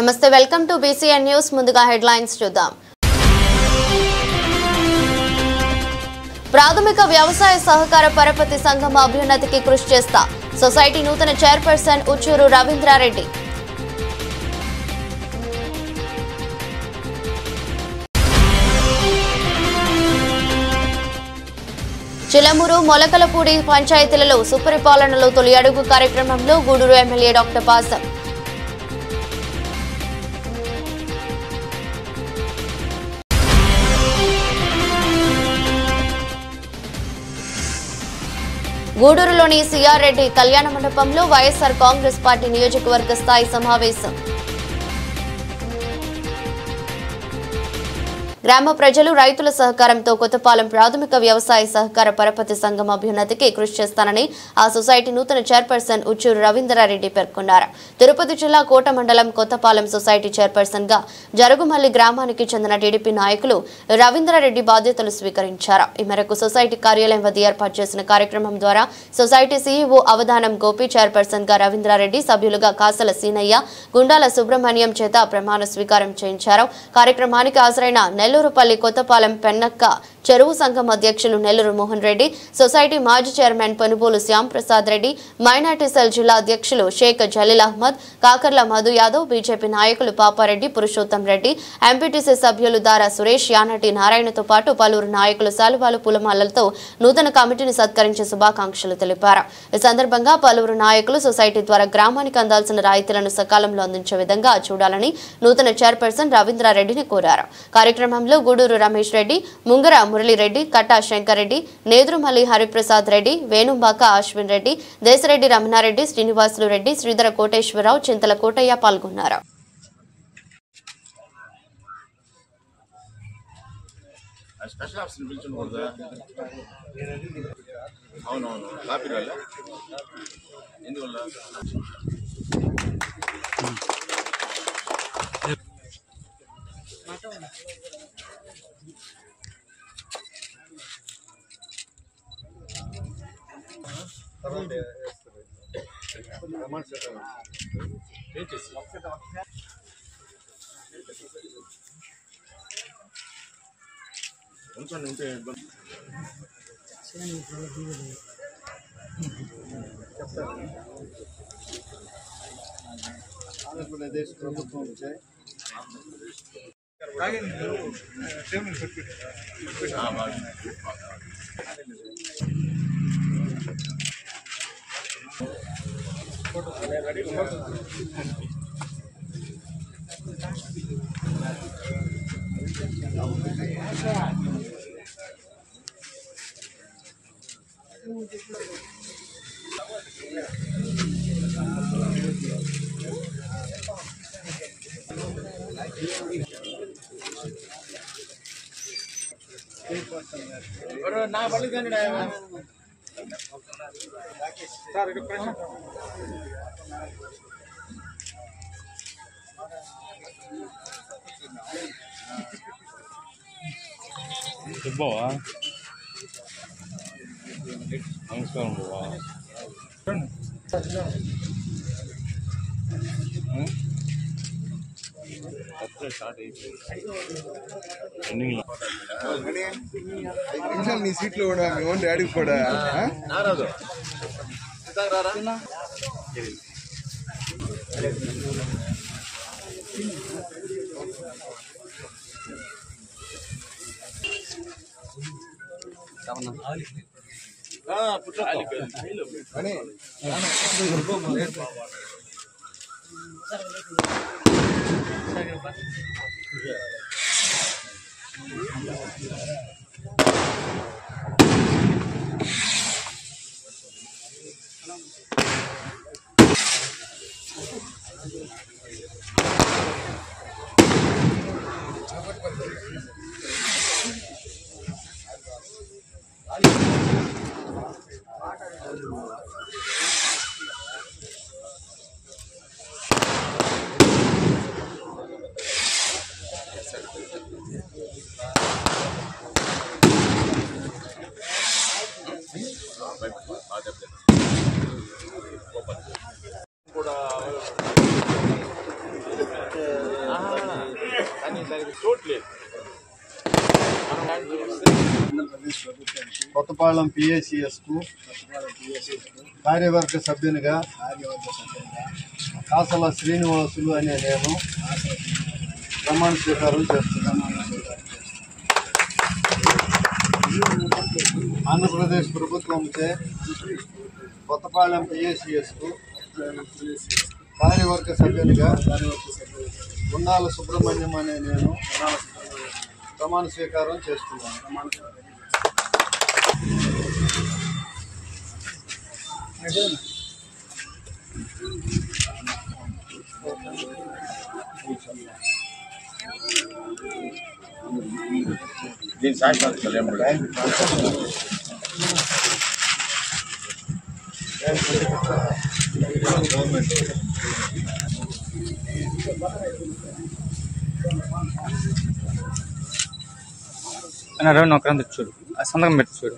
నమస్తే welcome to BCN news ముందుగా headlines చూద్దాం ప్రాథమిక వ్యవసాయ సహకార పరపతి సంఘం అభ్యున్నతికి కృషి చేస్తా సొసైటీ నూతన చైర్పర్సన్ ఉచ్చూరు రవీంద్రారెడ్డి చిలమూరు మొలకలపూడి పంచాయతీలలో సుపరిపాలనలో తొలి అడుగు కార్యక్రమంలో గూడూరు ఎమ్మెల్యే డాక్టర్ పాసం గూడూరులోని సిఆర్ రెడ్డి కళ్యాణ మండపంలో వైఎస్ఆర్ కాంగ్రెస్ పార్టీ నియోజకవర్గ స్థాయి సమావేశం గ్రామ ప్రజలు రైతుల సహకారంతో కొత్తపాలెం ప్రాథమిక వ్యవసాయ సహకార పరపతి సంఘం అభ్యున్నతికి కృషి చేస్తానని ఆ సొసైటీ నూతన చైర్పర్సన్ ఉచ్చూరు రవీంద్రారెడ్డి పేర్కొన్నారు. తిరుపతి జిల్లా కోట మండలం కొత్తపాలెం సొసైటీ చైర్పర్సన్ గా జరుగుమల్లి గ్రామానికి చెందిన టీడీపీ నాయకులు రవీంద్రారెడ్డి బాధ్యతలు స్వీకరించారు. ఈ మేరకు సొసైటీ కార్యాలయం వద్ద ఏర్పాటు చేసిన కార్యక్రమం ద్వారా సొసైటీ సీఈఓ అవధానం గోపి, చైర్పర్సన్ గా రవీంద్రారెడ్డి, సభ్యులుగా కాసల సీనయ్య, గుండాల సుబ్రహ్మణ్యం చేత ప్రమాణ స్వీకారం చేయించారు. కార్యక్రమానికి హాజరైన నెల్లూరుపల్లి కొత్తపాలెం పెన్నక్క చెరువు సంఘం అధ్యక్షులు నెల్లూరు మోహన్ రెడ్డి, సొసైటీ మాజీ chairman Panubolu Shyamprasad Reddy, minority cell జిల్లా అధ్యక్షులు షేక్ జలీల్ అహ్మద్, కాకర్ల మధు యాదవ్, బీజేపీ నాయకులు పాపారెడ్డి, పురుషోత్తం రెడ్డి, ఎంపీటీసీ సభ్యులు దారా సురేష్, యానటి నారాయణతో పాటు పలువురు నాయకులు శాలువాలు పూలమాలలతో నూతన కమిటీని సత్కరించి శుభాకాంక్షలు తెలిపారు. ఈ సందర్భంగా పలువురు నాయకులు సొసైటీ ద్వారా గ్రామానికి అందాల్సిన రాయితీలను సకాలంలో అందించే విధంగా చూడాలని నూతన చైర్పర్సన్ రవీంద్రారెడ్డిని కోరారు. కార్యక్రమంలో గూడూరు రమేష్ రెడ్డి, ముంగర మురళిరెడ్డి, కట్టా శంకర్ రెడ్డి, నేదురుమల్లి హరిప్రసాద్ రెడ్డి, వేణుంబాక అశ్విన్ రెడ్డి, దేశరెడ్డి రమణారెడ్డి, శ్రీనివాసులు రెడ్డి, శ్రీధర కోటేశ్వరరావు, చింతల కోటయ్య పాల్గొన్నారు. ఆంధ్రప్రదేశ్ ప్రభుత్వం నా పళ్ళు కానీ సార్ ఇది ప్రశ్న బావా నమస్కారం బావా స్టార్ట్ అయిపోయింది నీ సీట్లో కూడా మీ ఓన్ డాడీకి కూడా రాదు కొత్తపాలెం PACS కు కార్యవర్గ సభ్యునిగా కాసల శ్రీనివాసులు అనే నేను ప్రమాణ స్వీకారం చేస్తున్నాను. ఆంధ్రప్రదేశ్ ప్రభుత్వంచే కొత్తపాలెం PACS కు కార్యవర్గ సభ్యునిగా ఉండాల సుబ్రహ్మణ్యం అనే నేను ప్రమాణ స్వీకారం చేస్తున్నాను. దీని సాక్షాత్ రవి ఒకరంతా చూడు సంతకం పెట్టి చూడు.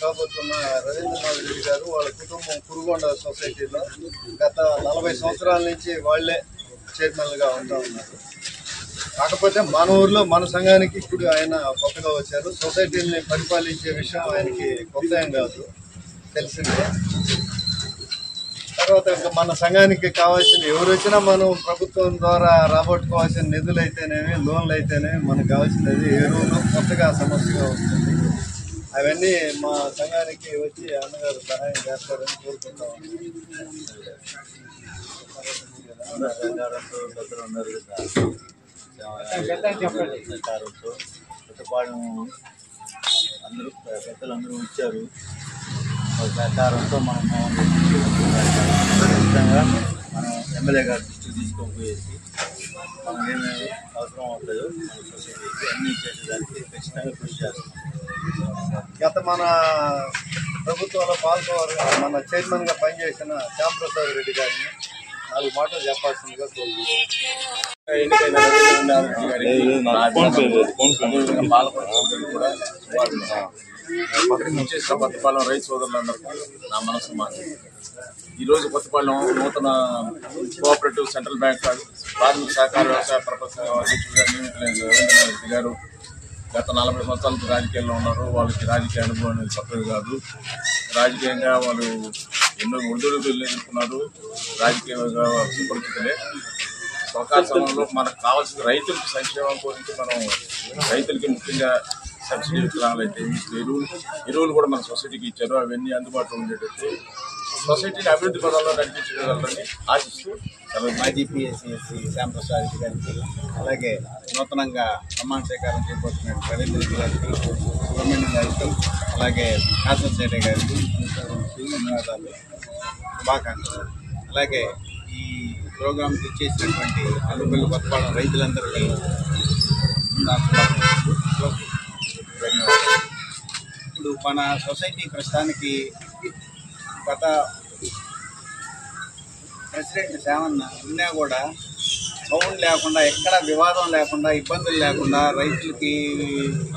కాబోతున్న రవీంద్రనాథ్ రెడ్డి గారు వాళ్ళ కుటుంబం కురుగొండ సొసైటీలో గత 40 సంవత్సరాల నుంచి వాళ్లే చైర్మన్గా ఉంటా ఉన్నారు. కాకపోతే మన ఊర్లో మన సంఘానికి ఇప్పుడు ఆయన కొత్తగా వచ్చారు. సొసైటీని పరిపాలించే విషయం ఆయనకి కొత్త ఏం కాదు, తెలిసిందే. తర్వాత మన సంఘానికి కావాల్సిన ఎవరు వచ్చినా మనం ప్రభుత్వం ద్వారా రాబట్టుకోవాల్సిన నిధులు అయితేనేమి, లోన్లు అయితేనేమి మనకు కావాల్సినది ఎరువులు కొత్తగా సమస్యగా వస్తుంది. అవన్నీ మా సంఘానికి వచ్చి అన్నగారు సహాయం చేస్తారని కోరుకుంటాం. కొత్తపాలెం అందరూ పెద్దలందరూ వచ్చారు. సహకారంతో మనం ఖచ్చితంగా మనం ఎమ్మెల్యే గారి దృష్టికి తీసుకోపోయేసి మనం ఏమేమి అవసరం అవుతుందో మన సొసైటీకి అన్నీ చేసేదానికి ఖచ్చితంగా కృషి చేస్తాం. గత మన ప్రభుత్వంలో మన చైర్మన్గా పనిచేసిన శ్యాంప్రసాద్ రెడ్డి గారిని 4 మాటలు చెప్పాల్సిందిగా కొత్తపాలెం రైతు సోదరులందరికీ నా మనసు మాట. ఈరోజు కొత్తపాలెం నూతన కోఆపరేటివ్ సెంట్రల్ బ్యాంక్ ప్రాథమిక సహకార వ్యవసాయ ప్రపంచ అధ్యక్షుడిగా నియమితులైన రవీంద్రనాథ్ రెడ్డి గారు గత 40 సంవత్సరాల రాజకీయాల్లో ఉన్నారు. వాళ్ళకి రాజకీయ అనుభవం అనేది కొత్తది కాదు. రాజకీయంగా వాళ్ళు ఎన్నో ఒడిదుడుకులు ఎదుర్కొన్నారు. రాజకీయంగా సుపరిచితులే. సహకార సంఘంలో మనకు కావాల్సిన రైతులకి సంక్షేమం గురించి మనం రైతులకి ముఖ్యంగా సబ్సిడీ విత్తనాలు అయితే ఎరువులు కూడా మన సొసైటీకి ఇచ్చారు. అవన్నీ అందుబాటులో ఉండేటట్టు సొసైటీని అభివృద్ధి పదంలో నడిపించగలరని ఆశిస్తూ మాజీ PACS శ్యాంప్రసాద్ రెడ్డి గారికి, అలాగే నూతనంగా ప్రమాణ స్వీకారం చేయబోతున్న రవీంద్ర రెడ్డి గారికి, సుబ్రహ్మణ్యం గారికి, అలాగే కాసల శెట్టి గారికి ధన్యవాదాలు, శుభాకాంక్షలు. అలాగే ఈ ప్రోగ్రాంకి చేసినటువంటి అల్లుపల్లి కొత్తపాలెం రైతులందరికీ నా శుభాకాంక్షలు, ధన్యవాదాలు. ఇప్పుడు మన సొసైటీ ప్రస్తుతానికి గత ప్రెసిడెంట్ సేవన్న ఉన్నా కూడా సౌండ్ లేకుండా, ఎక్కడ వివాదం లేకుండా, ఇబ్బందులు లేకుండా రైతులకి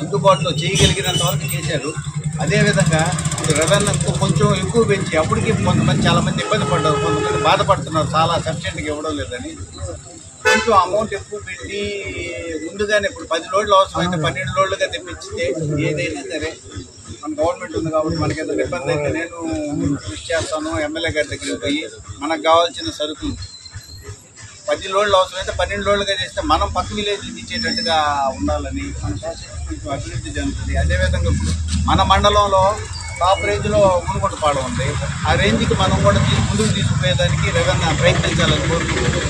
అందుబాటులో చేయగలిగినంత వరకు చేశారు. అదేవిధంగా రెవెన్యూకు కొంచెం ఎక్కువ పెంచి అప్పటికి కొంతమంది చాలామంది ఇబ్బంది పడ్డారు, కొంతమంది బాధపడుతున్నారు చాలా సబ్సిడీకి ఇవ్వడం లేదని. కొంచెం అమౌంట్ ఎక్కువ పెట్టి ముందుగానే ఇప్పుడు 10 లోడ్లు అవసరమైతే 12 లోడ్లుగా తెప్పించితే ఏదైనా సరే మన గవర్నమెంట్ ఉంది కాబట్టి మనకి ఏదైనా ఇబ్బంది అయితే నేను కృషి చేస్తాను. ఎమ్మెల్యే గారి దగ్గరికి పోయి మనకు కావాల్సిన సరుకులు 10 లోడ్లు అవసరమైతే 12 లోడ్లుగా చేస్తే మనం పక్క విలేజ్కి ఇచ్చేటట్టుగా ఉండాలని మన కొంచెం అభివృద్ధి చెందుతుంది. అదేవిధంగా ఇప్పుడు మన మండలంలో టాప్ రేంజ్లో మునుగొండపాడు ఉంది. ఆ రేంజ్కి మనం కూడా ముందుకు తీసుకుపోయేదానికి రెవెన్యూ ప్రయత్నించాలని కోరుకుంటున్నాం.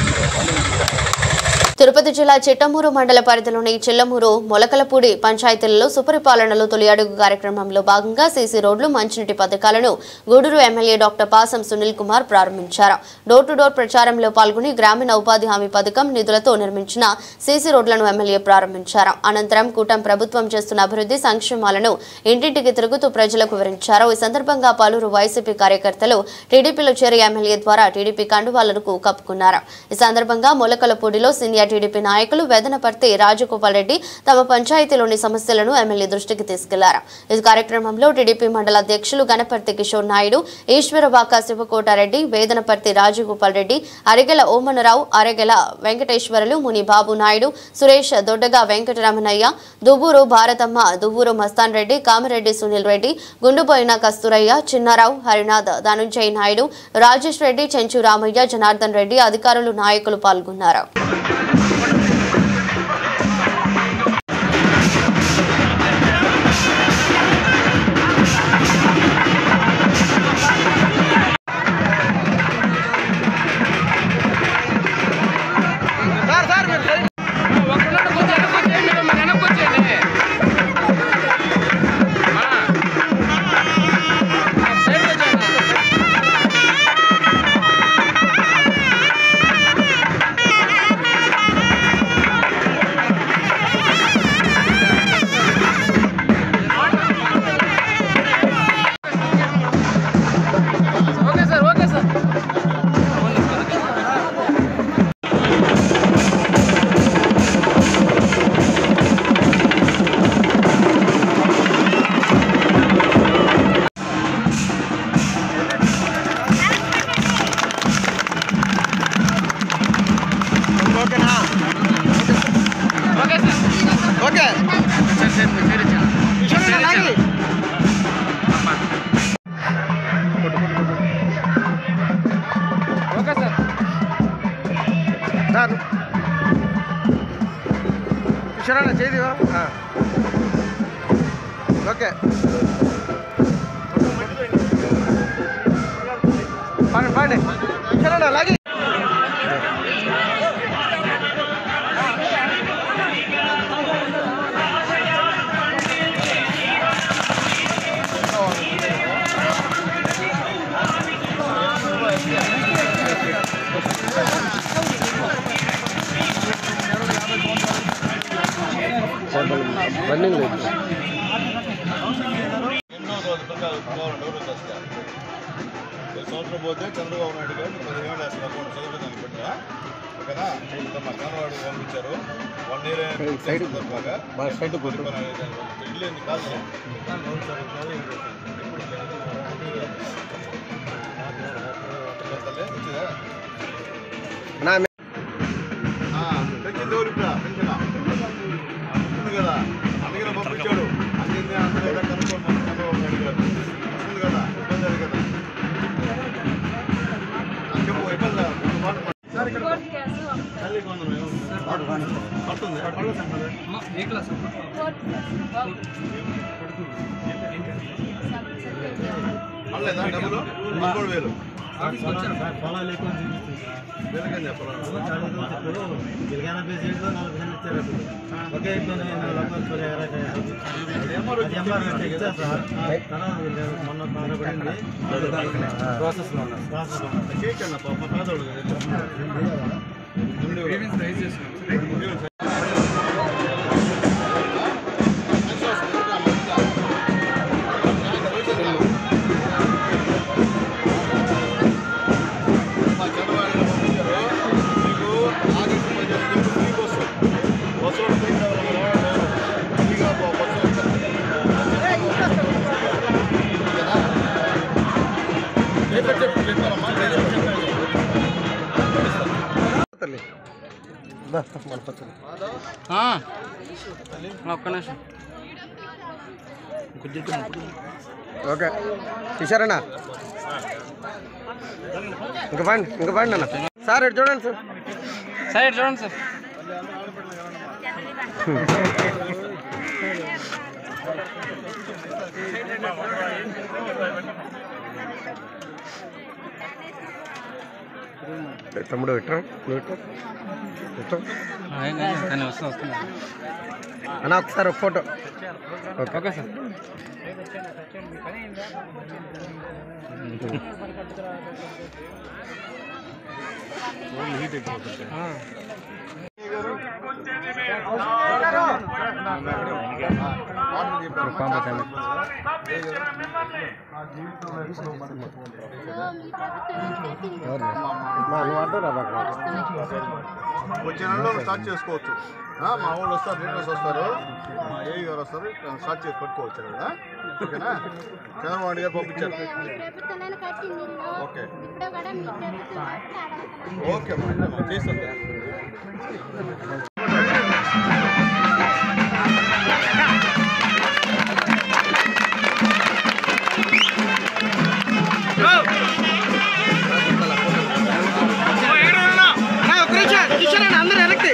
తిరుపతి జిల్లా చిట్టమూరు మండల పరిధిలోని చిల్లమూరు మొలకలపూడి పంచాయతీలలో సుపరిపాలనలో తొలి అడుగు కార్యక్రమంలో భాగంగా సీసీ రోడ్లు, మంచినీటి పథకాలను గూడూరు ఎమ్మెల్యే డాక్టర్ పాసం సునీల్ కుమార్ ప్రారంభించారు. డోర్ టు డోర్ ప్రచారంలో పాల్గొని గ్రామీణ ఉపాధి హామీ పథకం నిధులతో నిర్మించిన సీసీ రోడ్లను ఎమ్మెల్యే ప్రారంభించారు. అనంతరం కూటమి ప్రభుత్వం చేస్తున్న అభివృద్ధి సంక్షేమాలను ఇంటింటికి తిరుగుతూ ప్రజలకు వివరించారు. ఈ సందర్భంగా పలువురు వైసీపీ కార్యకర్తలు టీడీపీలో చేరి ఎమ్మెల్యే ద్వారా టీడీపీ కండువాలను కప్పుకున్నారు. ఈ సందర్భంగా మొలకలపూడిలో సీనియర్ టీడీపీ నాయకులు వెదనపర్తి రాజగోపాల్ రెడ్డి తమ పంచాయతీలోని సమస్యలను ఎమ్మెల్యే దృష్టికి తీసుకెళ్లారు. ఈ కార్యక్రమంలో టీడీపీ మండల అధ్యక్షులు గణపర్తి కిషోర్ నాయుడు, ఈశ్వరబాక శివకోటారెడ్డి, వేదనపర్తి రాజగోపాల్ రెడ్డి, అరిగెల ఓమనరావు, అరగెల వెంకటేశ్వరులు, ముని బాబు నాయుడు, సురేష్, దొడ్డగా వెంకటరమణయ్య, దువ్వూరు భారతమ్మ, దువ్వూరు మస్తాన్ రెడ్డి, కామిరెడ్డి సునీల్ రెడ్డి, గుండుబోయిన కస్తూరయ్య, చిన్నారావు, హరినాథ్, ధనుంజయ్ నాయుడు, రాజేష్ రెడ్డి, చెంచు రామయ్య, జనార్దన్ రెడ్డి, అధికారులు, నాయకులు పాల్గొన్నారు. ఓకే పాడండి చరణ్ అలాగే రన్నింగ్ లేదు. సంవత్సరం పోతే చంద్రబాబు నాయుడు గారు 10,000 వేస్తారు అకౌంట్ చదువుతానికి పెట్టా ఓకేనా. మా కన్నవాడికి పంపించారు 1 year ఇల్లు ఎన్ని కాదు కదా అందుకనే పంపించాడు. అన్ని అందరూ కనుక్కోండి చంద్రబాబు నాయుడు గారు వస్తుంది కదా ఇబ్బంది అది కదా పడలేదా డబ్బులు 13,000 పొలాలు ఎక్కువ వేలకని చెప్పాలి. ఒకే మొన్న పడింది ప్రాసెస్లో చేయకండి పాప పేదోడు ఓకే కిషోరన్నా ఇంకా పండి అన్న సార్ ఇటు చూడండి సార్ చూడండి సార్ తమ్ముడు ఇట్రా అన్న ఒకసారి ఒక ఫోటో. ఓకే సార్ వచ్చే నెలలో స్టార్ట్ చేసుకోవచ్చు. మా వాళ్ళు వస్తారు, లీడర్స్ వస్తారు, మా ఏఈ గారు వస్తారు, స్టార్ట్ చేసి కట్టుకోవచ్చు కదా. ఓకేనా? చంద్రబాబు గారు పంపించారు. ఓకే ఓకే చేస్తాం. అందరూ వెనక్కి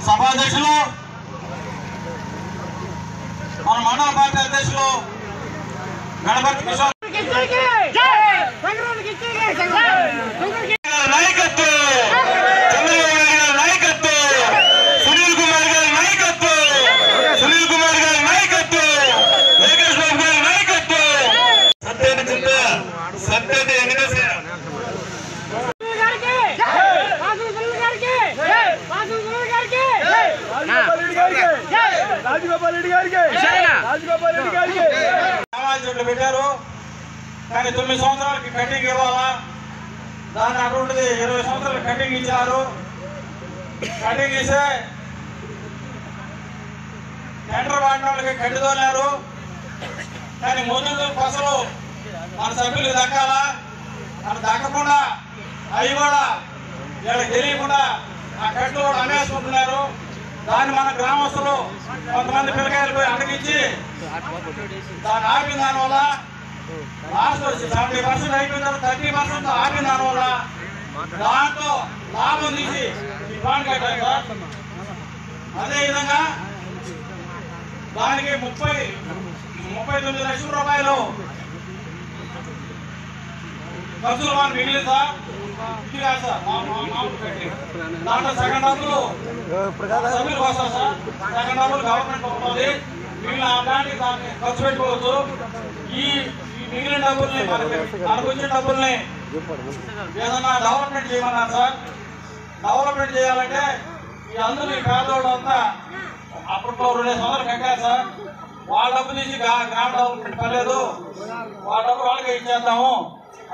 సభాధ్యక్షులు మన మండల పార్టీ అధ్యక్షులు గణపతి కిషోర్ నాయకత్వం, చంద్రబాబు గారి నాయకత్వం, సునీల్ కుమార్ గారి నాయకత్వం, సునీల్ కుమార్ గారి నాయకత్వం, వెంకటేష్ బాబు గారి నాయకత్వం, సత్యాన్ని చింత సత్యాన్ని వెంకటేశ్వర పెట్టారు. కానీ 9 సంవత్సరాలకి కటింగ్ ఇవ్వాలా, దాన్ని అటువంటిది 20 సంవత్సరాలు కటింగ్ ఇచ్చారు. కటింగ్ ఇస్తే టెండర్ వాడిన వాళ్ళకి కట్టిదోలారు. కానీ ముందు పసలు మన సభ్యులకు దక్కాలా, మన దక్కకుండా అవి కూడా వీళ్ళకి తెలియకుండా ఆ కట్లు కూడా అమ్మేసుకుంటున్నారు. దాన్ని మన గ్రామస్తులు కొంతమంది పిల్లకాయలు పోయి అడగించి దాన్ని ఆపిన దానివల్ల లాస్ట్ వచ్చి 70% అయిపోయిన తర్వాత 30% ఆపిన దానివల్ల దాంట్లో లాభం తీసి ఈ బాండ్ కట్టారు సార్. అదేవిధంగా దానికి 39 లక్షల రూపాయలు ఖర్చులు వాళ్ళు మిగిలింది సార్. ఇది కాదు సార్, మామూలు కట్టి దాంట్లో సెకండ్ డబ్బులు సభ్యులకు వస్తారు సార్. సెకండ్ డబ్బులు గవర్నమెంట్ ఉంటుంది. మిగిలిన దానికి దాన్ని ఖర్చు పెట్టుకోవచ్చు. ఈ మిగిలిన డబ్బుల్ని మనకు వచ్చిన డబ్బుల్ని ఏదన్నా డెవలప్మెంట్ చేయమన్నారు సార్. డెవలప్మెంట్ చేయాలంటే ఈ అందరూ ఈ పేదోళ్ళు అంతా అప్పట్లో 2 సంవత్సరాలు కట్టారు సార్. వాళ్ళ డబ్బు తీసి గ్రామ డెవలప్మెంట్ పర్లేదు, వాళ్ళ డబ్బు వాళ్ళకే ఇచ్చేద్దాము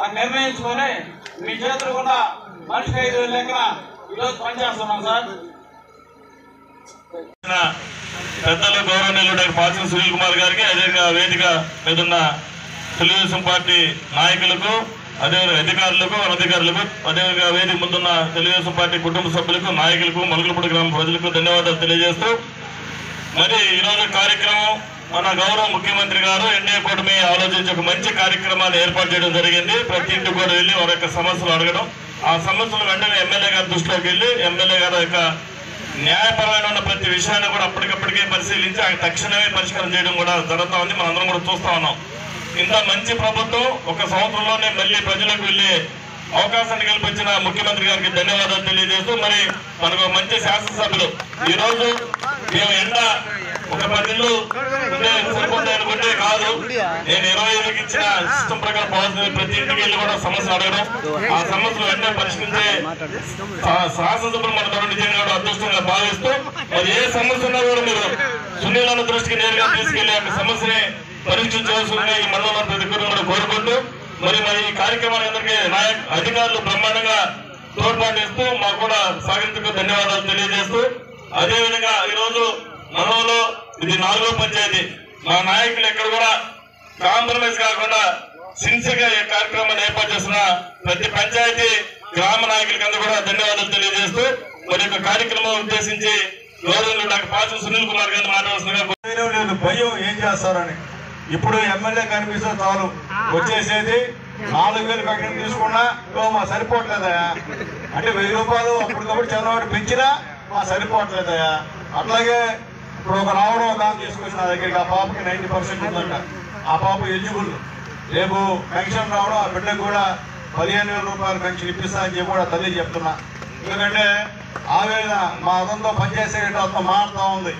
అని నిర్ణయించుకొని మీ చేతులు కూడా మనిషికి 5,000 లెక్కన ఈరోజు పనిచేస్తున్నాం సార్. పెద్దలు గౌరవనీయులు డాక్టర్ పాచం సునీల్ కుమార్ గారికి, అదేవిధంగా వేదిక మీదున్న తెలుగుదేశం పార్టీ నాయకులకు, అదేవిధంగా అధికారులకు, అనధికారులకు, అదేవిధంగా వేదిక ముందున్న తెలుగుదేశం పార్టీ కుటుంబ సభ్యులకు, నాయకులకు, మొలకలపూడి గ్రామ ప్రజలకు ధన్యవాదాలు తెలియజేస్తూ, మరి ఈరోజు కార్యక్రమం మన గౌరవ ముఖ్యమంత్రి గారు ఎన్డీఏ కూటమి ఆలోచించి ఒక మంచి కార్యక్రమాన్ని ఏర్పాటు చేయడం జరిగింది. ప్రతి ఇంటికి కూడా వెళ్ళి వారి యొక్క సమస్యలు అడగడం, ఆ సమస్యలు వెంటనే ఎమ్మెల్యే గారి దృష్టిలోకి వెళ్ళి ఎమ్మెల్యే గారి యొక్క న్యాయపరమైన ఉన్న ప్రతి విషయాన్ని కూడా అప్పటికప్పటికే పరిశీలించి ఆయన తక్షణమే పరిష్కారం చేయడం కూడా జరుగుతూ ఉంది. మనందరం కూడా చూస్తా ఉన్నాం. ఇంత మంచి ప్రభుత్వం 1 సంవత్సరంలోనే మళ్ళీ ప్రజలకు వెళ్ళే అవకాశాన్ని కల్పించిన ముఖ్యమంత్రి గారికి ధన్యవాదాలు తెలియజేస్తూ, మరి మనకు మంచి శాసనసభ్యులు ఈరోజు మేము ఎండ ఒక 10 ఇళ్ళు సరిపోతాయి అనుకుంటే కాదు. నేను 25కి ఇచ్చిన సిస్టమ్ ప్రకారం పోవాల్సిన ప్రతి ఇంటికి వెళ్ళి కూడా సమస్యలు అడగడం, ఆ సమస్యలు వెంటనే పరిష్కరించే శాసనసభ్యులు మన తరుణ్ విజయన్ గారు అదృష్టంగా భావిస్తూ మరి ఏ సమస్య ఉన్నా కూడా మీరు సునీల దృష్టికి నేరుగా తీసుకెళ్లి ఆ సమస్యని పరీక్షించవలసింది ఈ మండలంలో ప్రతి ఒక్కరు కూడా కోరుకుంటూ మరి ఈ కార్యక్రమానికి అందరికీ అధికారులు బ్రహ్మాండంగా తోడ్పాటు ఇస్తూ మాకు కూడా సహకరించుకు ధన్యవాదాలు తెలియజేస్తూ, అదేవిధంగా ఈరోజు మనలో ఇది 4వ పంచాయతీ. మా నాయకులు ఎక్కడ కూడా కాంప్రమైజ్ కాకుండా సిన్సియర్గా ఈ కార్యక్రమాన్ని ఏర్పాటు చేసిన ప్రతి పంచాయతీ గ్రామ నాయకులకి కూడా ధన్యవాదాలు తెలియజేస్తూ మరి యొక్క కార్యక్రమం ఉద్దేశించి గౌరవులు డాక్టర్ పాచం సునీల్ కుమార్ గారిని మాట్లాడుతున్నారు. భయం ఏం చేస్తారని ఇప్పుడు ఎమ్మెల్యే కనిపిస్తే చాలు వచ్చేసేది 4,000 కట్టిన తీసుకున్నా మా సరిపోవట్లేదయా అంటే 1000 రూపాయలు అప్పటికప్పుడు చంద్రబాబు పెంచినా మా సరిపోవట్లేదయా. అట్లాగే ఇప్పుడు ఒక రావడం దాన్ని తీసుకొచ్చిన నా దగ్గరికి ఆ పాపకి 90% ఉందంట. ఆ పాప ఎలిజిబుల్, రేపు పెన్షన్ రావడం ఆ బిడ్డకు కూడా 15,000 రూపాయలు పెన్షన్ ఇప్పిస్తా అని చెప్పి కూడా తల్లి చెప్తున్నా. ఎందుకంటే ఆవేదన మా అదంతో పనిచేసే అంత మారుతా ఉంది.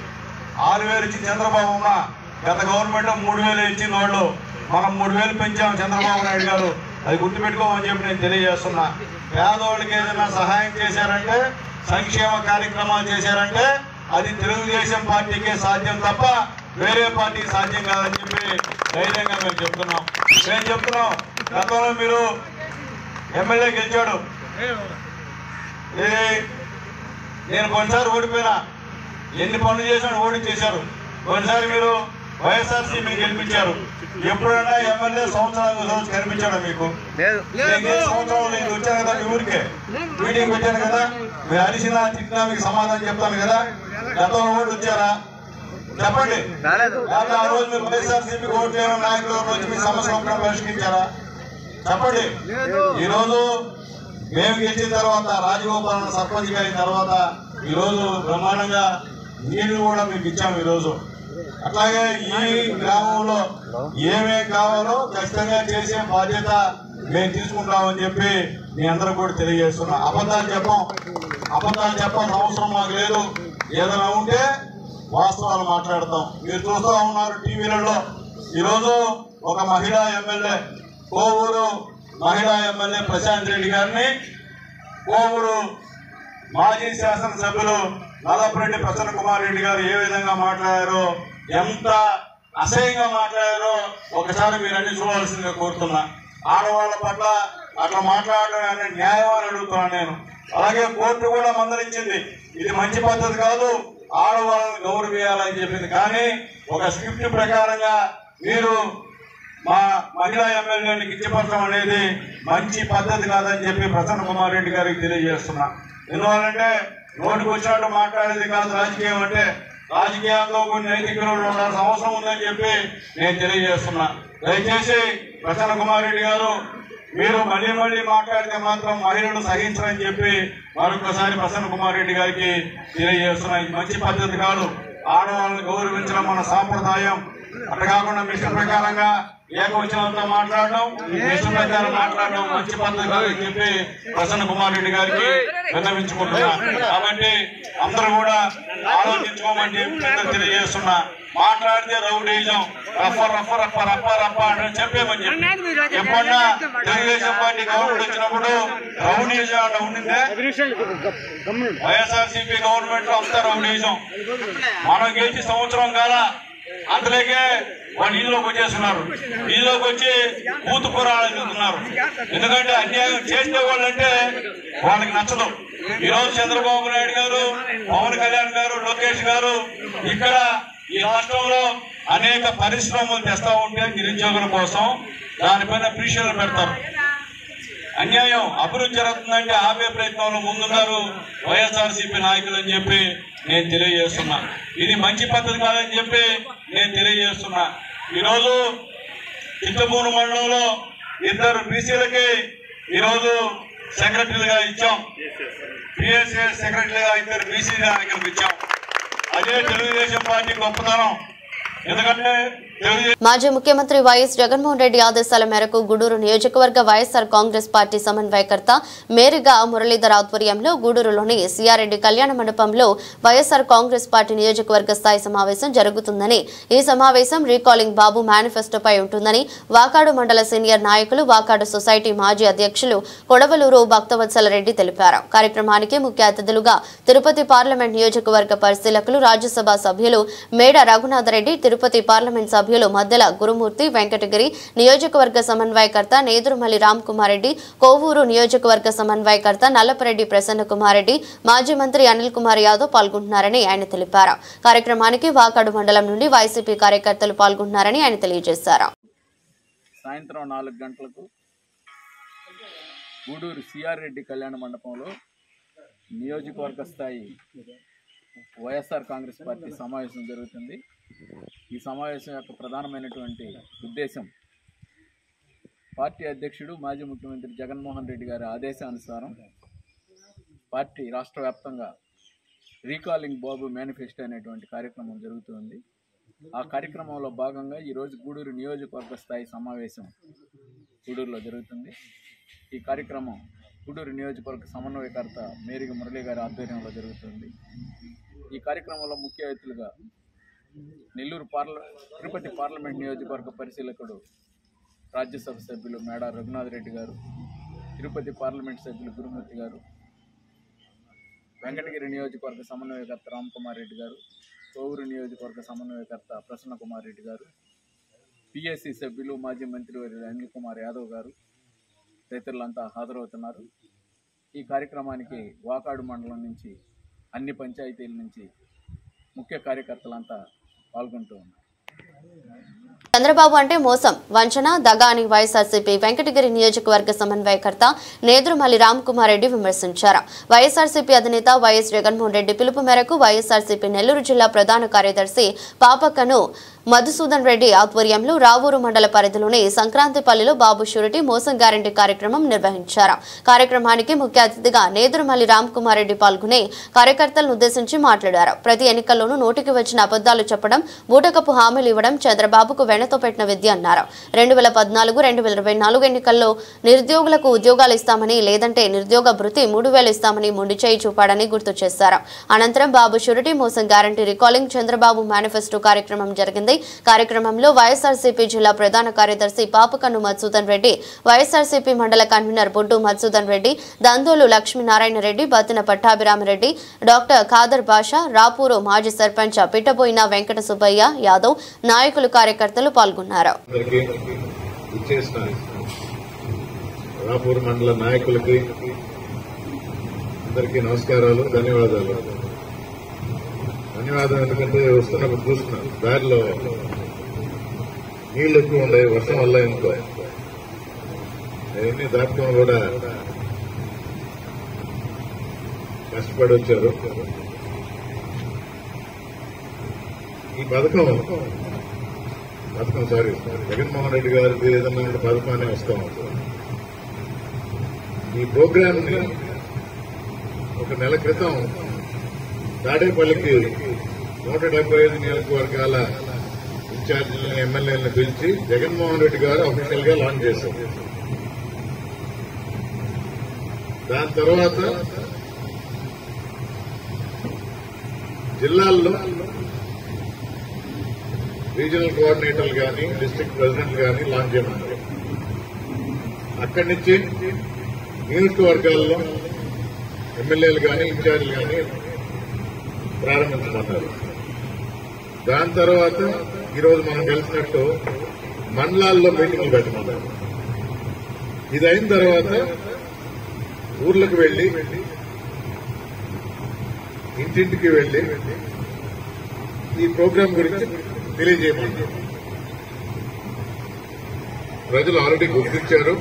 6,000 ఇచ్చి చంద్రబాబు ఉన్నా గత గవర్నమెంట్ 3,000 ఇచ్చిన వాళ్ళు మనం 3,000 పెంచాం చంద్రబాబు నాయుడు గారు, అది గుర్తుపెట్టుకోమని చెప్పి నేను తెలియజేస్తున్నా. పేదవాళ్ళకి ఏదైనా సహాయం చేశారంటే, సంక్షేమ కార్యక్రమాలు చేశారంటే అది తెలుగుదేశం పార్టీకే సాధ్యం తప్ప వేరే పార్టీకి సాధ్యం కాదని చెప్పి ధైర్యంగా మేము చెప్తున్నాం. గతంలో మీరు ఎమ్మెల్యే గెలిచాడు, నేను కొన్నిసారి ఓడిపోయినా, ఎన్ని పనులు చేశాడు ఓడించేశారు. కొన్నిసారి మీరు వైఎస్ఆర్సీపీ గెలిపించారు. ఎప్పుడైనా ఎమ్మెల్యే సంవత్సరాలు కనిపించాడా మీకు? సంవత్సరాలు నేను వచ్చాను కదా మీ ఊరికే మీటింగ్ వచ్చాను కదా, మీరు అరిసినా తిట్టినా మీకు సమాధానం చెప్తాను కదా. గతంలో ఓటు వచ్చారా చెప్పండి. ఆ రోజు మీరు వైఎస్ఆర్సీపీ ఓటు చేయడం నాయకులు వచ్చి మీ సమస్య పరిష్కరించారా చెప్పండి. ఈరోజు మేము గెలిచిన తర్వాత రాజగోపాల్ సర్పంచ్ అయిన తర్వాత ఈరోజు బ్రహ్మాండంగా నీళ్లు కూడా మీకు ఇచ్చాము. ఈరోజు అట్లాగే ఈ గ్రామంలో ఏమేం కావాలో ఖచ్చితంగా చేసే బాధ్యత మేము తీసుకుంటామని చెప్పి మీ అందరూ కూడా తెలియజేస్తున్నా. అబద్ధాలు చెప్పాల్సిన అవసరం మాకు లేదు. ఏదైనా ఉంటే వాస్తవాలు మాట్లాడతాం. మీరు చూస్తూ ఉన్నారు టీవీలలో. ఈరోజు ఒక మహిళా ఎమ్మెల్యే, కోవూరు మహిళా ఎమ్మెల్యే ప్రశాంత్ రెడ్డి గారిని కోవూరు మాజీ శాసనసభ్యులు నల్లపరెడ్డి ప్రసన్న కుమార్ రెడ్డి గారు ఏ విధంగా మాట్లాడారో, ఎంత అసహ్యంగా మాట్లాడారో ఒకసారి మీరన్నీ చూడాల్సిందిగా కోరుతున్నా. ఆడవాళ్ల పట్ల అట్లా మాట్లాడడం అనే న్యాయం అని అడుగుతున్నాను నేను. అలాగే కోర్టు కూడా మందలించింది, ఇది మంచి పద్ధతి కాదు, ఆడవాళ్ళని గౌరవించాలని చెప్పింది. కానీ ఒక స్క్రిప్ట్ ప్రకారంగా మీరు మా మహిళా ఎమ్మెల్యేని కించపరచడం అనేది మంచి పద్ధతి కాదని చెప్పి ప్రసన్న కుమార్ రెడ్డి గారికి తెలియజేస్తున్నా. ఎందువల్లంటే నోటికి వచ్చినట్టు మాట్లాడేది కాదు రాజకీయం అంటే. రాజకీయాల్లో కొన్ని నైతిక విలువలు ఉండాల్సిన అవసరం ఉందని చెప్పి నేను తెలియజేస్తున్నా. దయచేసి ప్రసన్న కుమార్ రెడ్డి గారు మీరు మళ్ళీ మాట్లాడితే మాత్రం మహిళలు సహించరని చెప్పి మరొకసారి ప్రసన్న కుమార్ రెడ్డి గారికి తెలియజేస్తున్నా. ఇది మంచి పద్ధతి కాదు. ఆడవాళ్ళని గౌరవించడం మన సాంప్రదాయం. అట్లా కాకుండా మీ ఇష్ట ప్రకారంగా ఏకవచనంతో మాట్లాడడం, ఇష్ట ప్రకారం మాట్లాడడం మంచి పద్ధతి కాదని చెప్పి ప్రసన్న కుమార్ రెడ్డి గారికి విన్నవించుకుంటున్నా. కాబట్టి అందరూ కూడా ఆలోచించుకోమని చెప్పి తెలియజేస్తున్నా. మాట్లాడితే రౌడీజం, రప్ప అని చెప్పేమని చెప్పి ఎప్పుడన్నా తెలుగుదేశం పార్టీ గవర్నమెంట్ వచ్చినప్పుడు రౌడీజం అంటే ఉండిందే. వైఎస్ఆర్సీపీ గవర్నమెంట్ లో అంతా రౌడీజం. మనం గెలిచి సంవత్సరం కాల అంతలోకే వాళ్ళు ఇల్లులోకి వచ్చేస్తున్నారు. ఇల్లులోకి వచ్చి బూతు పురాణాలు చెబుతున్నారు. ఎందుకంటే అన్యాయం చేసే వాళ్ళంటే వాళ్ళకి నచ్చదు. ఈరోజు చంద్రబాబు నాయుడు గారు, పవన్ కళ్యాణ్ గారు, లోకేష్ గారు ఇక్కడ ఈ రాష్ట్రంలో అనేక పరిశ్రమలు తెస్తా ఉంటే నిరుద్యోగుల కోసం దానిపైన ప్రీషర్లు పెడతారు. అన్యాయం అభివృద్ధి జరుగుతుందంటే ఆపే ప్రయత్నంలో ముందున్నారు వైఎస్ఆర్సీపీ నాయకులు అని చెప్పి నేను తెలియజేస్తున్నా. ఇది మంచి పద్ధతి కాదని చెప్పి నేను తెలియజేస్తున్నా. ఈరోజు చిత్తపూరు మండలంలో 2 బీసీలకి ఈరోజు సెక్రటరీలుగా ఇచ్చాం. పిఎస్ఏ సెక్రటరీగా 2 బీసీ నాయకులకు ఇచ్చాం. అదే తెలుగుదేశం పార్టీ గొప్పతనం. ఎందుకంటే మాజీ ముఖ్యమంత్రి వైఎస్ జగన్మోహన్ రెడ్డి ఆదేశాల మేరకు గూడూరు నియోజకవర్గ వైఎస్ఆర్ కాంగ్రెస్ పార్టీ సమన్వయకర్త మేరిగా మురళీధర్ ఆధ్వర్యంలో గూడూరులోని సిఆర్రెడ్డి కళ్యాణ మండపంలో వైఎస్ఆర్ కాంగ్రెస్ పార్టీ నియోజకవర్గ స్థాయి సమావేశం జరుగుతుందని, ఈ సమావేశం రీకాలింగ్ బాబు మేనిఫెస్టోపై ఉంటుందని వాకాడు మండల సీనియర్ నాయకులు, వాకాడు సొసైటీ మాజీ అధ్యక్షులు కొడవలూరు భక్తవత్సల రెడ్డి తెలిపారు. కార్యక్రమానికి ముఖ్య అతిథులుగా తిరుపతి పార్లమెంట్ నియోజకవర్గ పరిశీలకులు, రాజ్యసభ సభ్యులు మేడ రఘునాథరెడ్డి, తిరుపతి పార్లమెంట్ సభ్యులు మద్దెల గురుమూర్తి, వెంకటగిరి నియోజకవర్గ సమన్వయకర్త నేదురుమల్లి రామ్ కుమార్ రెడ్డి, కోవూరు నియోజకవర్గ సమన్వయకర్త నల్లపరెడ్డి ప్రసన్న కుమార్ రెడ్డి, మాజీ మంత్రి అనిల్ కుమార్ యాదవ్ పాల్గొంటున్నారని ఆయన తెలిపారు. కార్యక్రమానికి వాకాడు మండలం నుండి వైసీపీ కార్యకర్తలు పాల్గొంటున్నారని ఆయన తెలియజేశారు. సాయంత్రం 4 గంటలకు గూడూరు సిఆర్రెడ్డి కళ్యాణ మండపంలో నియోజకవర్గ స్థాయి వైఎస్ఆర్ కాంగ్రెస్ పార్టీ సమావేశం జరుగుతుంది. ఈ సమావేశం యొక్క ప్రధానమైనటువంటి ఉద్దేశం పార్టీ అధ్యక్షుడు మాజీ ముఖ్యమంత్రి జగన్మోహన్ రెడ్డి గారి ఆదేశానుసారం పార్టీ రాష్ట్ర వ్యాప్తంగా రీకాలింగ్ బాబు మేనిఫెస్టో అనేటువంటి కార్యక్రమం జరుగుతుంది. ఆ కార్యక్రమంలో భాగంగా ఈరోజు గూడూరు నియోజకవర్గ స్థాయి సమావేశం గూడూరులో జరుగుతుంది. ఈ కార్యక్రమం గూడూరు నియోజకవర్గ సమన్వయకర్త మేరిగా మురళీ గారి ఆధ్వర్యంలో జరుగుతుంది. ఈ కార్యక్రమంలో ముఖ్య అతిథులుగా తిరుపతి పార్లమెంట్ నియోజకవర్గ పరిశీలకుడు, రాజ్యసభ సభ్యులు మేడ రఘునాథరెడ్డి గారు, తిరుపతి పార్లమెంట్ సభ్యులు గురుమూర్తి గారు, వెంకటగిరి నియోజకవర్గ సమన్వయకర్త రామ్ కుమార్ రెడ్డి గారు, కోవూరు నియోజకవర్గ సమన్వయకర్త ప్రసన్న కుమార్ రెడ్డి గారు, పిఎస్సి సభ్యులు మాజీ మంత్రి అనిల్ కుమార్ యాదవ్ గారు తదితరులంతా హాజరవుతున్నారు. ఈ కార్యక్రమానికి వాకాడు మండలం నుంచి, అన్ని పంచాయతీల నుంచి ముఖ్య కార్యకర్తలంతా పాల్గొంటూ ఉన్నారు. చంద్రబాబు అంటే మోసం, వంచన, దగా అని వైఎస్ఆర్సీపీ వెంకటగిరి నియోజకవర్గ సమన్వయకర్త నేదురుమల్లి రామ్ కుమార్ రెడ్డి విమర్శించారు. వైఎస్ఆర్సీపీ అధినేత వైఎస్ జగన్మోహన్ రెడ్డి పిలుపు మేరకు వైఎస్ఆర్సీపీ నెల్లూరు జిల్లా ప్రధాన కార్యదర్శి పాపకను మధుసూదన్ రెడ్డి ఆధ్వర్యంలో రావూరు మండల పరిధిలోని సంక్రాంతిపల్లిలో బాబు షూరిటీ మోసం గ్యారంటీ కార్యక్రమం నిర్వహించారు. కార్యక్రమానికి ముఖ్య అతిథిగా నేదురుమల్లి రామ్ కుమార్ రెడ్డి పాల్గొని కార్యకర్తలను ఉద్దేశించి మాట్లాడారు. ప్రతి ఎన్నికల్లోనూ నోటికి వచ్చిన అబద్దాలు చెప్పడం, బూటకపు హామీలు ఇవ్వడం చంద్రబాబుకు వెనతో పెట్టిన విద్య అన్నారు. 2014-2024 ఎన్నికల్లో నిరుద్యోగులకు ఉద్యోగాలు ఇస్తామని, లేదంటే నిరుద్యోగ భృతి 3000 ఇస్తామని మొండి చేయి చూపాడని గుర్తు చేశారు. అనంతరం బాబు షూరిటీ మోసం గ్యారంటీ రికాలింగ్ చంద్రబాబు మేనిఫెస్టో కార్యక్రమం జరిగింది. కార్యక్రమంలో వైఎస్ఆర్సీపీ జిల్లా ప్రధాన కార్యదర్శి పాపకన్ను మధుసూదన్ రెడ్డి, వైఎస్ఆర్సీపీ మండల కన్వీనర్ బొడ్డు మధుసూదన్ రెడ్డి, దందోలు లక్ష్మీనారాయణ రెడ్డి, బత్తిన పట్టాభిరామరెడ్డి, డాక్టర్ ఖాదర్ బాషా, రాపూరు మాజీ సర్పంచ్ పిట్టబోయిన వెంకట సుబ్బయ్య యాదవ్, నాయకులు, కార్యకర్తలు పాల్గొన్నారు. రాపూర్ మండల నాయకులకి అందరికీ నమస్కారాలు, ధన్యవాదాలు. ఎందుకంటే వస్తున్నప్పుడు చూస్తున్నాం దారిలో నీళ్లు ఎక్కువ ఉన్నాయి, వర్షం వల్ల ఇంకో అవన్నీ దాటుకొని కూడా కష్టపడి వచ్చారు. ఈ పథకం జగన్మోహన్ రెడ్డి గారికి ఏదన్నా పథకాన్ని వస్తాం. ఈ ప్రోగ్రామ్ ని ఒక నెల క్రితం తాడేపల్లికి 175 నియోజకవర్గాల ఇన్ఛార్జీలను, ఎమ్మెల్యేలను పిలిచి జగన్మోహన్ రెడ్డి గారు అఫీషియల్ గా లాంచ్ చేశారు. దాని తర్వాత జిల్లాల్లో రీజనల్ కోఆర్డినేటర్లు కానీ, డిస్ట్రిక్ట్ ప్రెసిడెంట్ కానీ లాంచ్ చేయమన్నారు. అక్కడి నుంచి నియోజకవర్గాల్లో ఎమ్మెల్యేలు కానీ, ఇన్ఛార్జీలు కానీ ప్రారంభించమన్నారు. దాని తర్వాత ఈరోజు మనం కలిసినట్టు మండలాల్లో మీటింగ్లు పెట్టమన్నారు. ఇది అయిన తర్వాత ఊర్లకు వెళ్లి, ఇంటింటికి వెళ్లి ఈ ప్రోగ్రాం గురించి తెలియజేయమన్నారు. ప్రజలు ఆల్రెడీ గుర్తించారు.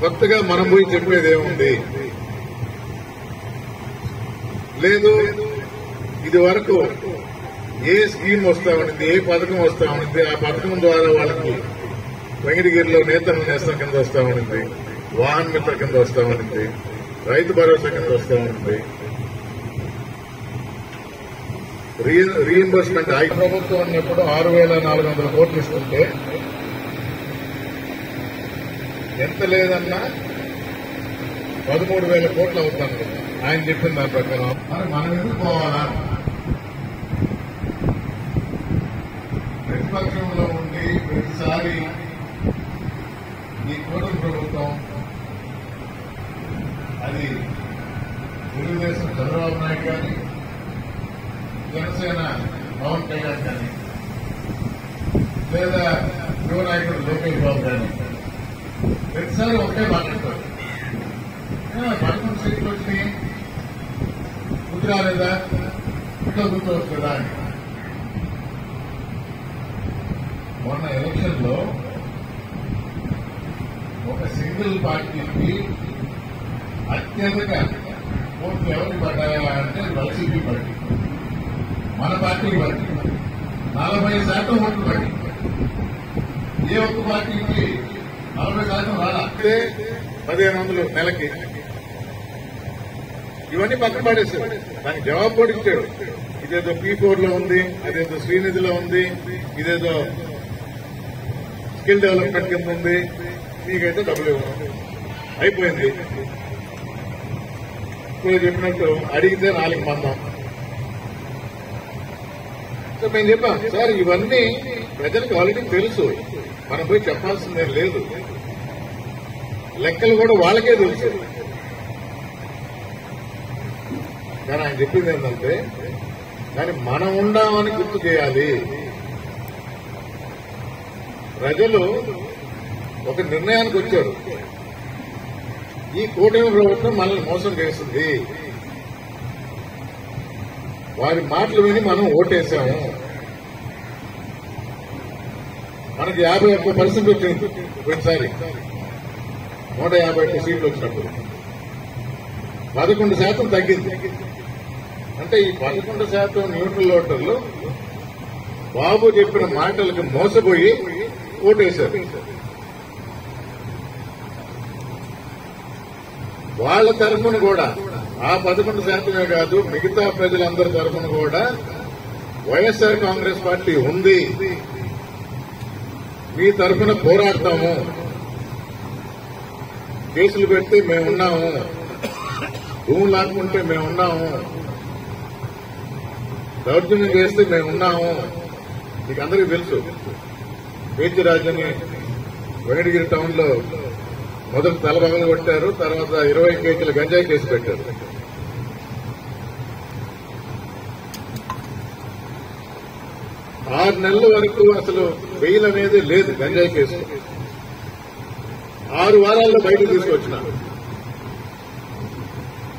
కొత్తగా మనం పోయి చెప్పేది ఏముంది లేదు. ఇది వరకు ఏ స్కీమ్ వస్తా ఉన్నది, ఏ పథకం వస్తా ఉన్నది, ఆ పథకం ద్వారా వాళ్ళకి వెంకటగిరిలో నేతల నేస్తం కింద వస్తా ఉన్నది, వాహన మిత్ర కింద వస్తా ఉన్నది, రైతు భరోసా కింద వస్తా ఉన్నది. రీఇంబర్స్మెంట్ ప్రభుత్వం ఉన్నప్పుడు 6,400 కోట్లు ఇస్తుంటే ఎంత లేదన్నా 13,000 కోట్లు అవుతాను ఆయన చెప్పిన దాని ప్రకారం. మరి మనం ఎందుకు పోవాలా? ప్రతిపక్షంలో ఉండి ప్రతిసారి ఈ కూటమి ప్రభుత్వం అది తెలుగుదేశం చంద్రబాబు నాయుడు కానీ జనసేన పవన్ కళ్యాణ్ కానీ లేదా యువ నాయకుడు లోకేష్ బాబు కానీ ప్రతిసారి ఒకే మాట్లాడతారు. 11 సీట్లు వచ్చినాయి గుర్తు రాలేదా, ఇట్లా గుర్తువచ్చు కదా అని. మొన్న ఎలక్షన్ లో ఒక సింగిల్ పార్టీకి అత్యధిక ఓట్లు ఎవరికి పడ్డాయా అంటే వైసీపీ పార్టీ, మన పార్టీకి పడ్డాయి 40% ఓట్లు పడి. ఏ ఒక్క పార్టీకి 40% రాలా, 1,500 నెలకి. ఇవన్నీ పక్కన పడేసాడు. దానికి జవాబు కూడా ఇచ్చాడు. ఇదేదో P4 లో ఉంది, అదేదో శ్రీనిధిలో ఉంది, ఇదేదో స్కిల్ డెవలప్మెంట్ కింద ఉంది, మీకైతే డబ్బులు అయిపోయింది. ఇప్పుడు చెప్పినట్టు అడిగితే 4 మందం. సో మేము చెప్పాం సార్ ఇవన్నీ ప్రజలకు ఆల్రెడీ తెలుసు, మనం పోయి చెప్పాల్సిందేం లేదు. లెక్కలు కూడా వాళ్ళకే తెలుసు. కానీ ఆయన చెప్పింది ఏంటంటే కానీ మనం ఉండామని గుర్తు చేయాలి. ప్రజలు ఒక నిర్ణయానికి వచ్చారు, ఈ కూటమి ప్రభుత్వం మనల్ని మోసం చేస్తుంది, వారి మాటలు విని మనం ఓటేశాము. మనకి 51% వచ్చింది పోయినసారి, 151 సీట్లు వచ్చినప్పుడు 11% తగ్గింది. అంటే ఈ 11% న్యూట్రల్ ఓటర్లు బాబు చెప్పిన మాటలకు మోసపోయి ఓటేశారు. వాళ్ళ తరఫున కూడా ఆ 11% కాదు, మిగతా ప్రజలందరి తరఫున కూడా వైఎస్ఆర్ కాంగ్రెస్ పార్టీ ఉంది, మీ తరఫున పోరాడతాము, కేసులు పెడితే మేమున్నాము, భూములు లాక్కుంటే మేమున్నాము, దౌర్జన్యం చేస్తే మేమున్నాము. మీకు అందరికీ తెలుసు, పేర్చిరాజుని వెంకటగిరి టౌన్ లో మొదట తలబగలు కొట్టారు, తర్వాత 20 కేజీల గంజాయి కేసు పెట్టారు. ఆరు నెలల వరకు అసలు బెయిల్ అనేది లేదు గంజాయి కేసు. 6 వారాల్లో బయటకు తీసుకొచ్చిన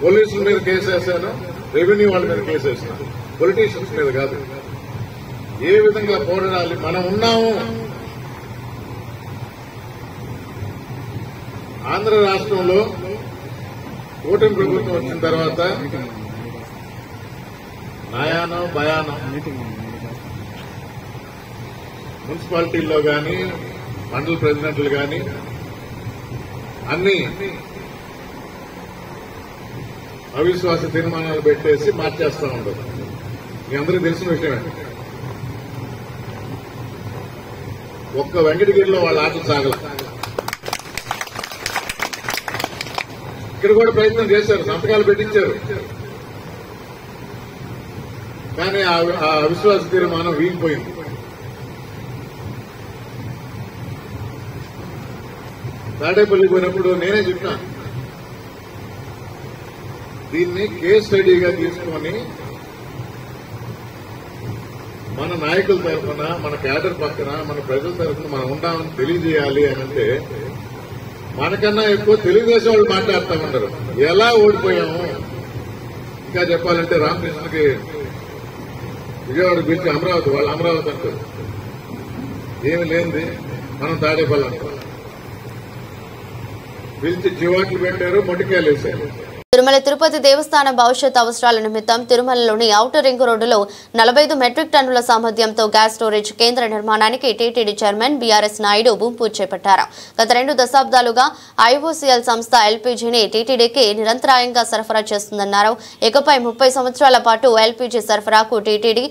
పోలీసుల మీద కేసు వేశాను, రెవెన్యూ వాళ్ళ మీద కేసు వేసినాను, పొలిటీషియన్స్ మీద కాదు. ఏ విధంగా పోరాడాలి, మనం ఉన్నాము. ఆంధ్ర రాష్ట్రంలో కూటమి ప్రభుత్వం వచ్చిన తర్వాత నయానో భయానో మున్సిపాలిటీల్లో కానీ మండల ప్రెసిడెంట్లు కానీ అన్ని అవిశ్వాస తీర్మానాలు పెట్టేసి మార్చేస్తా ఉంటారు. మీ అందరికీ తెలిసిన విషయమే. ఒక్క వెంకటగిరిలో వాళ్ళ ఆటలు సాగల. ఇక్కడ కూడా ప్రయత్నం చేశారు, సంతకాలు పెట్టించారు, కానీ ఆ అవిశ్వాస తీర్మానం వీగిపోయింది. తాడేపల్లి పోయినప్పుడు నేనే చెప్పినా, దీన్ని కేస్ స్టడీగా తీసుకొని మన నాయకుల తరఫున, మన క్యాడర్ పక్కన, మన ప్రజల తరఫున మనం ఉంటామని తెలియజేయాలి అని అంటే మనకన్నా ఎక్కువ తెలుగుదేశం వాళ్ళు మాట్లాడుతూ ఉంటారు. ఎలా ఓడిపోయాము, ఇంకా చెప్పాలంటే రామకృష్ణకి విజయవాడ పిలిచి అమరావతి, వాళ్ళు అమరావతి అంటారు, ఏమి లేనిది మనం తాడేపల్లి అంటారు. పిలిచి చివాట్లు పెట్టారు, మొట్టికాయలు వేశారు. తిరుమల తిరుపతి దేవస్థానం భవిష్యత్ అవసరాల నిమిత్తం తిరుమలలోని ఔటర్ రింగ్ రోడ్డులో 45 మెట్రిక్ టన్నుల సామర్థ్యంతో గ్యాస్ స్టోరేజ్ కేంద్ర నిర్మాణానికి టీటీడీ చైర్మన్ బీఆర్ఎస్ నాయుడు భూమి పూజ చేపట్టారు. గత 2 దశాబ్దాలుగా ఐఓసీఎల్ సంస్థ ఎల్పీజీని టీటీడీకి నిరంతరాయంగా సరఫరా చేస్తుందన్నారు. ఇకపై 30 సంవత్సరాల పాటు ఎల్పీజీ సరఫరాకు టీటీడీ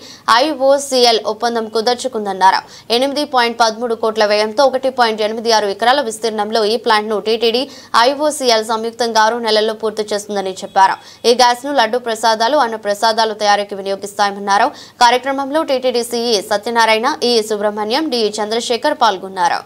ఐఓసీఎల్ ఒప్పందం కుదర్చుకుందన్నారు. 8.13 కోట్ల వ్యయంతో 1.86 ఎకరాల విస్తీర్ణంలో ఈ ప్లాంట్ ను టీటీడీ ఐఓసీఎల్ సంయుక్తంగా 6 నెలల్లో పూర్తి చేస్తుందని చెప్పారు. ఈ గ్యాస్ ను లడ్డు ప్రసాదాలు, అన్న ప్రసాదాలు తయారీకి వినియోగిస్తామన్నారు. కార్యక్రమంలో టీటీడీ సీఈ సత్యనారాయణ, ఈ సుబ్రహ్మణ్యం, డి చంద్రశేఖర్ పాల్గొన్నారు.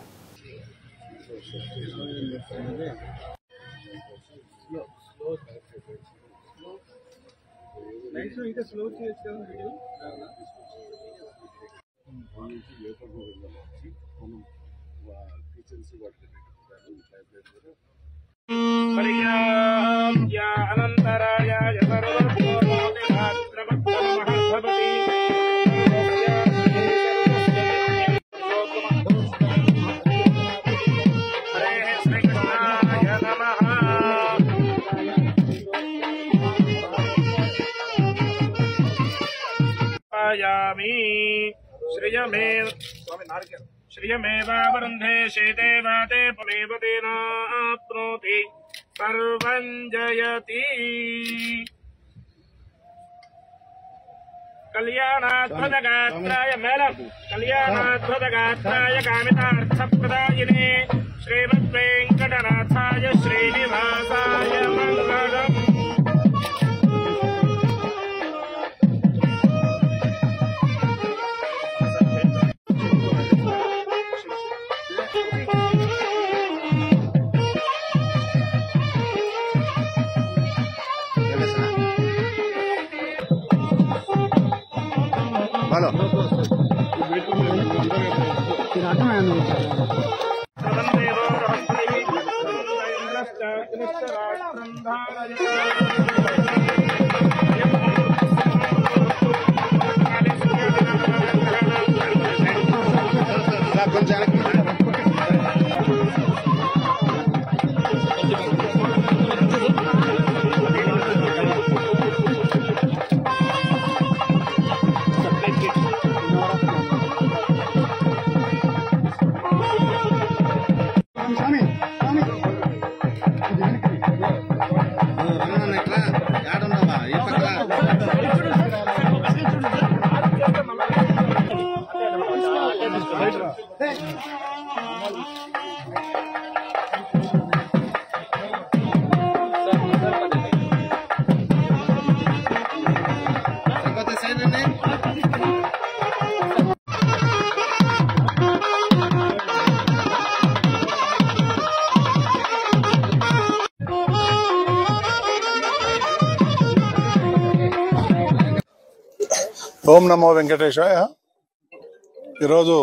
श्रियमेवावरुन्धे शेते वाते पुनेव तेनाप्नोति सर्वं जयति कल्याणाध्वजगात्राय मेलम कल्याणाध्वजगात्राय कामितार्थप्रदायिने श्रीमद्वेङ्कटनाथाय श्रीनिवासाय मङ्गलम्. ఓం నమో వెంకటేశాయ. ఈరోజు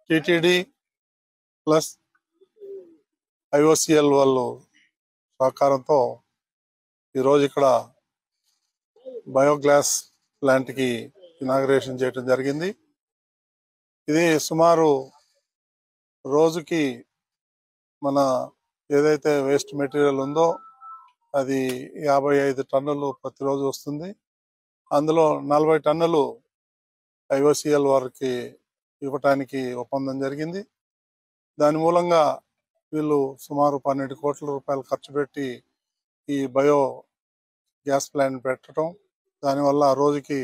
టీటీడీ ప్లస్ ఐఓసీఎల్ వాళ్ళు సహకారంతో ఈరోజు ఇక్కడ బయోగ్యాస్ ప్లాంట్కి ఇనాగ్రేషన్ చేయడం జరిగింది. ఇది సుమారు రోజుకి మన ఏదైతే వేస్ట్ మెటీరియల్ ఉందో అది 55 టన్నులు ప్రతిరోజు వస్తుంది. అందులో 40 టన్నులు ఐఓసీఎల్ వారికి ఇవ్వటానికి ఒప్పందం జరిగింది. దాని మూలంగా వీళ్ళు సుమారు 12 కోట్ల రూపాయలు ఖర్చు పెట్టి ఈ బయో గ్యాస్ ప్లాంట్ పెట్టడం, దానివల్ల రోజుకి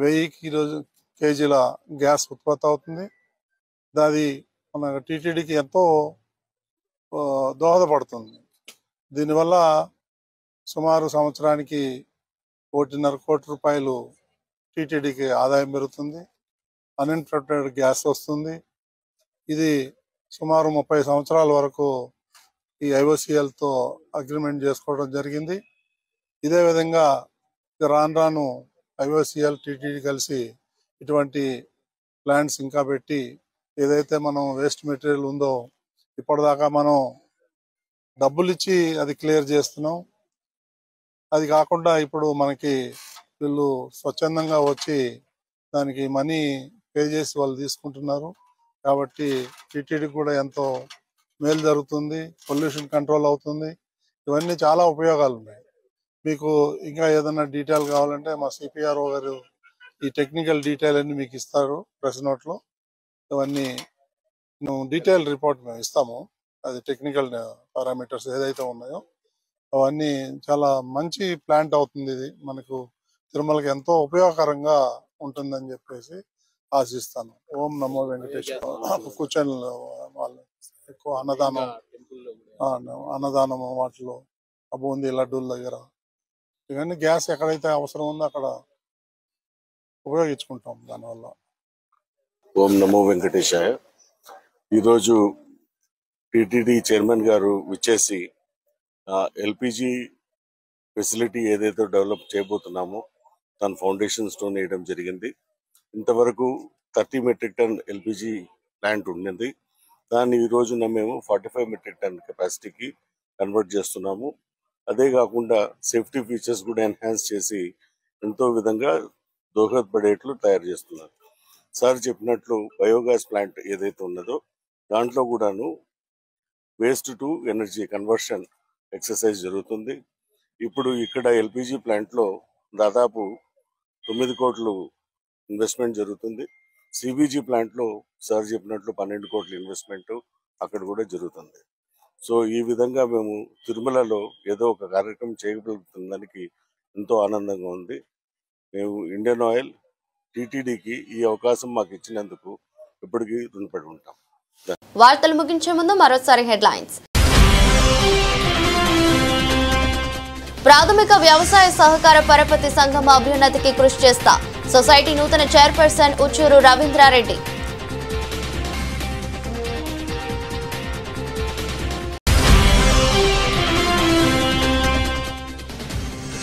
1000 కేజీల గ్యాస్ ఉత్పత్తి అవుతుంది. అది మన టీటీడీకి ఎంతో దోహదపడుతుంది. దీనివల్ల సుమారు సంవత్సరానికి 1.5 కోట్ల రూపాయలు టీటీడీకి ఆదాయం పెరుగుతుంది. అన్ఇంటరప్టెడ్ గ్యాస్ వస్తుంది. ఇది సుమారు 30 సంవత్సరాల వరకు ఈ ఐఓసీఎల్తో అగ్రిమెంట్ చేసుకోవడం జరిగింది. ఇదే విధంగా రాను రాను ఐఓసీఎల్ టీటీడీ కలిసి ఇటువంటి ప్లాంట్స్ ఇంకా పెట్టి ఏదైతే మనం వేస్ట్ మెటీరియల్ ఉందో ఇప్పటిదాకా మనం డబ్బులు ఇచ్చి అది క్లియర్ చేస్తున్నాం. అది కాకుండా ఇప్పుడు మనకి వీళ్ళు స్వచ్ఛందంగా వచ్చి దానికి మనీ పే చేసి వాళ్ళు తీసుకుంటున్నారు. కాబట్టి టీటీడీ కూడా ఎంతో మేలు జరుగుతుంది, పొల్యూషన్ కంట్రోల్ అవుతుంది. ఇవన్నీ చాలా ఉపయోగాలు ఉన్నాయి. మీకు ఇంకా ఏదైనా డీటెయిల్ కావాలంటే మా సిపిఆర్ఓ గారు ఈ టెక్నికల్ డీటెయిల్ అన్ని మీకు ఇస్తారు ప్రెస్ నోట్లో. ఇవన్నీ డీటెయిల్ రిపోర్ట్ మేము ఇస్తాము. అది టెక్నికల్ పారామీటర్స్ ఏదైతే ఉన్నాయో అవన్నీ చాలా మంచి ప్లాంట్ అవుతుంది. ఇది మనకు తిరుమలకి ఎంతో ఉపయోగకరంగా ఉంటుందని చెప్పేసి ఆశిస్తాను. ఓం నమో వెంకటేశ్వర. కూర్చొని వాళ్ళు ఎక్కువ అన్నదానం వాటిలో బూందీ లడ్డూల దగ్గర ఇవన్నీ గ్యాస్ ఎక్కడైతే అవసరం ఉందో అక్కడ ఉపయోగించుకుంటాం దానివల్ల. ఓం నమో వెంకటేశాయ. ఈరోజు టిటిడి చైర్మన్ గారు విచ్చేసి ఎల్పిజి ఫెసిలిటీ ఏదైతే డెవలప్ చేయబోతున్నామో దాని ఫౌండేషన్ స్టోన్ వేయడం జరిగింది. ఇంతవరకు 30 మెట్రిక్ టన్ ఎల్పిజి ప్లాంట్ ఉండింది. దాన్ని ఈ రోజున మేము 45 మెట్రిక్ టన్ కెపాసిటీకి కన్వర్ట్ చేస్తున్నాము. అదే కాకుండా సేఫ్టీ ఫీచర్స్ కూడా ఎన్హాన్స్ చేసి ఎంతో విధంగా దోహదపడేట్లు తయారు చేస్తున్నారు. సార్ చెప్పినట్లు బయోగ్యాస్ ప్లాంట్ ఏదైతే ఉన్నదో దాంట్లో కూడాను waste to energy conversion exercise జరుగుతుంది. ఇప్పుడు ఇక్కడ ఎల్పిజి ప్లాంట్లో దాదాపు 9 కోట్లు ఇన్వెస్ట్మెంట్ జరుగుతుంది. సిబిజీ ప్లాంట్లో సార్ చెప్పినట్లు 12 కోట్ల ఇన్వెస్ట్మెంట్ అక్కడ కూడా జరుగుతుంది. సో ఈ విధంగా మేము తిరుమలలో ఏదో ఒక కార్యక్రమం చేయగలుగుతుందానికి ఎంతో ఆనందంగా ఉంది. మేము ఇండియన్ ఆయిల్ టీటీడీకి ఈ అవకాశం మాకు ఇచ్చినందుకు ఇప్పటికీ రుణపడి ఉంటాం. వార్తలు ముగించే ముందు మరోసారి హెడ్లైన్స్. ప్రాథమిక వ్యవసాయ సహకార పరపతి సంఘం అభ్యున్నతికి కృషి చేస్తా సొసైటీ నూతన చైర్పర్సన్ ఉచ్చూరు రవీంద్రారెడ్డి.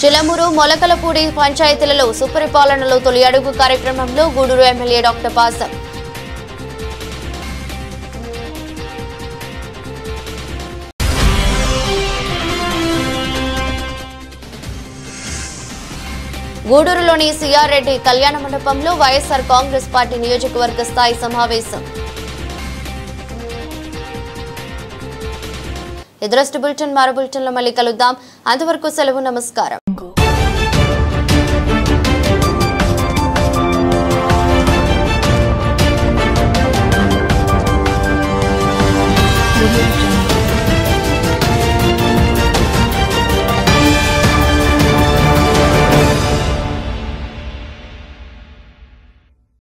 చిలమూరు మొలకలపూడి పంచాయతీలలో సుపరిపాలనలో తొలి అడుగు కార్యక్రమంలో గూడూరు ఎమ్మెల్యే డాక్టర్ పాసం. గూడూరులోని సిఆర్ రెడ్డి కళ్యాణ మండపంలో వైఎస్ఆర్ కాంగ్రెస్ పార్టీ నియోజకవర్గ స్థాయి సమావేశం. ఎదురస్ట్ బులెటిన్ మరో బులెటిన్లో మళ్ళీ కలుద్దాం. అంతవరకు సెలవు. నమస్కారం.